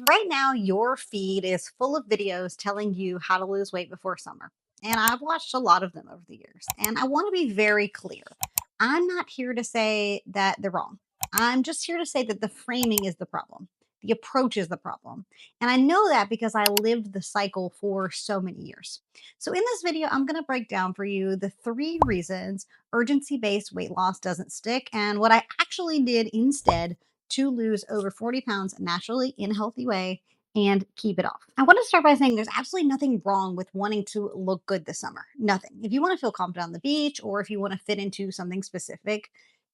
Right now, your feed is full of videos telling you how to lose weight before summer. And I've watched a lot of them over the years. And I want to be very clear. I'm not here to say that they're wrong. I'm just here to say that the framing is the problem. The approach is the problem. And I know that because I lived the cycle for so many years. So, in this video, I'm going to break down for you the 3 reasons urgency based weight loss doesn't stick and what I actually did instead to lose over 40 pounds naturally in a healthy way and keep it off. I want to start by saying there's absolutely nothing wrong with wanting to look good this summer. Nothing. If you want to feel confident on the beach or if you want to fit into something specific,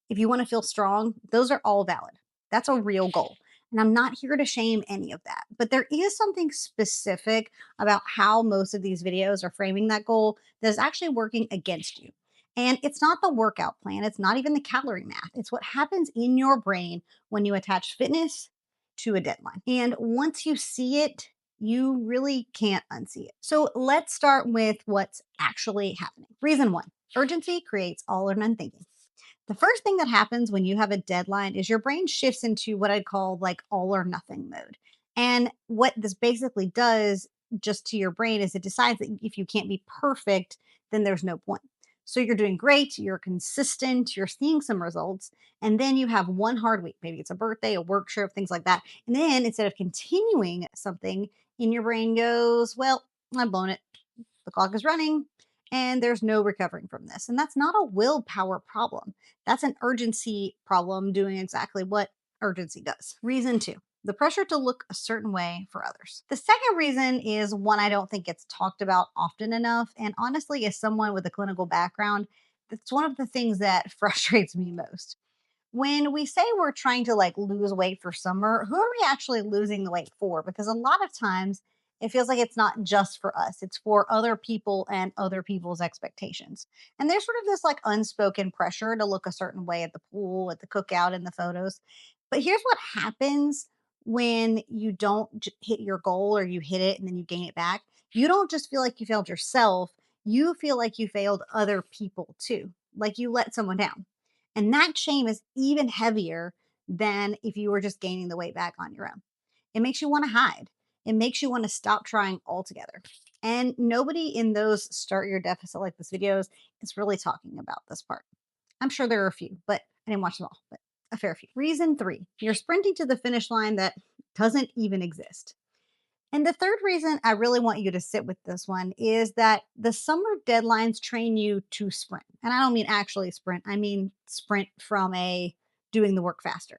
if you want to feel strong, those are all valid. That's a real goal. And I'm not here to shame any of that. But there is something specific about how most of these videos are framing that goal that is actually working against you. And it's not the workout plan, it's not even the calorie math. It's what happens in your brain when you attach fitness to a deadline. And once you see it, you really can't unsee it. So let's start with what's actually happening. Reason 1, urgency creates all or none thinking. The first thing that happens when you have a deadline is your brain shifts into what I'd call like all or nothing mode. And what this basically does just to your brain is it decides that if you can't be perfect, then there's no point. So you're doing great, you're consistent, you're seeing some results, and then you have one hard week. Maybe it's a birthday, a work trip, things like that. And then instead of continuing something, in your brain goes, well, I've blown it. The clock is running and there's no recovering from this. And that's not a willpower problem. That's an urgency problem doing exactly what urgency does. Reason 2, the pressure to look a certain way for others. The second reason is one I don't think gets talked about often enough. And honestly, as someone with a clinical background, that's one of the things that frustrates me most. When we say we're trying to like lose weight for summer, who are we actually losing the weight for? Because a lot of times it feels like it's not just for us, it's for other people and other people's expectations. And there's sort of this like unspoken pressure to look a certain way at the pool, at the cookout, in the photos. But here's what happens when you don't hit your goal or you hit it and then you gain it back. You don't just feel like you failed yourself, you feel like you failed other people too, like you let someone down. And that shame is even heavier than if you were just gaining the weight back on your own. It makes you want to hide. It makes you want to stop trying altogether. And nobody in those start your deficit like this videos is really talking about this part. I'm sure there are a few, but I didn't watch them all, but a fair few. Reason 3, you're sprinting to the finish line that doesn't even exist. And the third reason I really want you to sit with this one is that the summer deadlines train you to sprint. And I don't mean actually sprint, I mean sprint from a doing the work faster.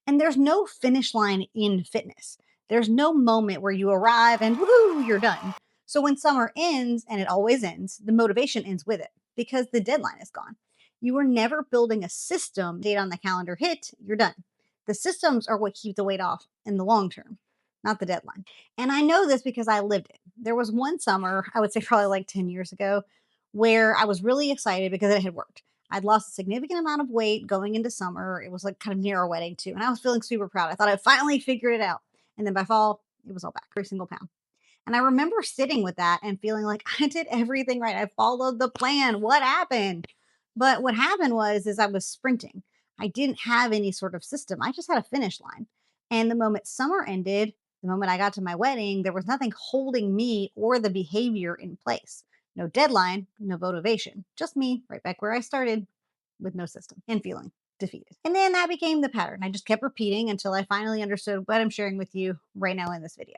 And there's no finish line in fitness. There's no moment where you arrive and woohoo, you're done. So when summer ends, and it always ends, the motivation ends with it because the deadline is gone. You were never building a system, date on the calendar hit, you're done. The systems are what keep the weight off in the long term, not the deadline. And I know this because I lived it. There was one summer, I would say probably like 10 years ago, where I was really excited because it had worked. I'd lost a significant amount of weight going into summer. It was like kind of near our wedding too. And I was feeling super proud. I thought I finally figured it out. And then by fall, it was all back, every single pound. And I remember sitting with that and feeling like I did everything right. I followed the plan. What happened? But what happened was is I was sprinting. I didn't have any sort of system. I just had a finish line. And the moment summer ended, the moment I got to my wedding, there was nothing holding me or the behavior in place. No deadline, no motivation. Just me right back where I started with no system and feeling defeated. And then that became the pattern. I just kept repeating until I finally understood what I'm sharing with you right now in this video.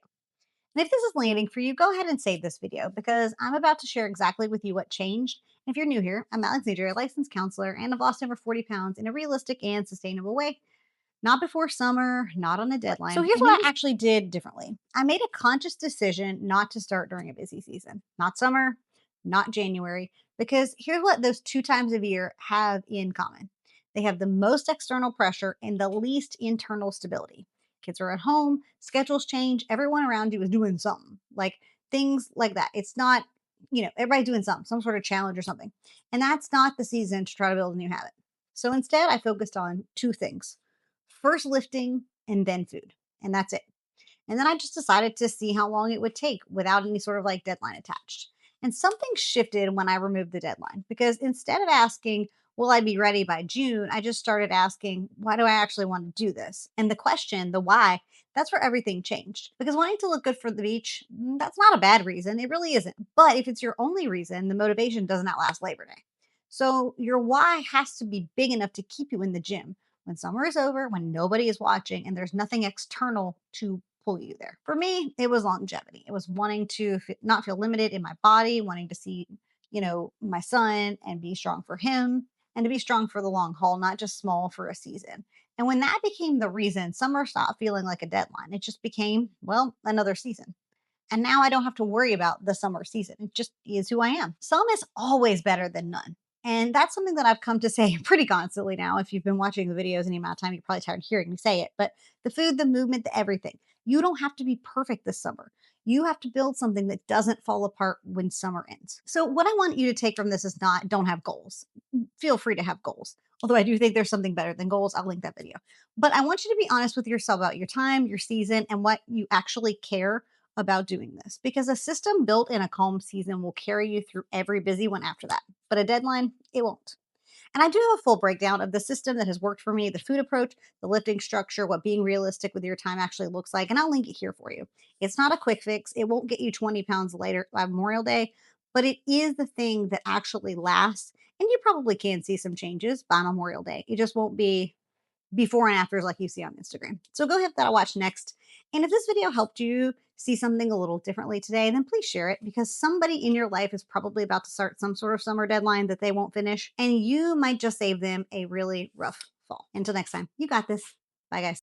And if this is landing for you, go ahead and save this video because I'm about to share exactly with you what changed. And if you're new here, I'm Alexandria, a licensed counselor, and I've lost over 40 pounds in a realistic and sustainable way. Not before summer, not on a deadline. So here's what I actually did differently. I made a conscious decision not to start during a busy season, not summer, not January, because here's what those 2 times of year have in common. They have the most external pressure and the least internal stability. Kids are at home, schedules change, everyone around you is doing something, like things like that. It's not, everybody's doing something, some sort of challenge or something. And that's not the season to try to build a new habit. So instead, I focused on 2 things: first lifting and then food. And that's it. And then I just decided to see how long it would take without any sort of like deadline attached. And something shifted when I removed the deadline because instead of asking, will I be ready by June? I just started asking, why do I actually want to do this? And the question, the why, That's where everything changed. Because wanting to look good for the beach, that's not a bad reason. It really isn't. But if it's your only reason, the motivation doesn't outlast Labor Day. So your why has to be big enough to keep you in the gym when summer is over, when nobody is watching, and there's nothing external to pull you there. For me, it was longevity. It was wanting to not feel limited in my body, wanting to see, my son and be strong for him and to be strong for the long haul, not just small for a season. And when that became the reason, summer stopped feeling like a deadline. It just became, well, another season. And now I don't have to worry about the summer season. It just is who I am. Some is always better than none. And that's something that I've come to say pretty constantly now. If you've been watching the videos any amount of time, you're probably tired of hearing me say it. But the food, the movement, the everything. You don't have to be perfect this summer. You have to build something that doesn't fall apart when summer ends. So, what I want you to take from this is not don't have goals. Feel free to have goals. Although I do think there's something better than goals. I'll link that video. But I want you to be honest with yourself about your time, your season, and what you actually care about doing this, because a system built in a calm season will carry you through every busy one after that. But a deadline, it won't. And I do have a full breakdown of the system that has worked for me, the food approach, the lifting structure, what being realistic with your time actually looks like. And I'll link it here for you. It's not a quick fix. It won't get you 20 pounds later by Memorial Day, but it is the thing that actually lasts. And you probably can see some changes by Memorial Day. It just won't be before and afters like you see on Instagram. So go hit that watch next. And if this video helped you see something a little differently today, then please share it, because somebody in your life is probably about to start some sort of summer deadline that they won't finish, and you might just save them a really rough fall. Until next time, you got this. Bye, guys.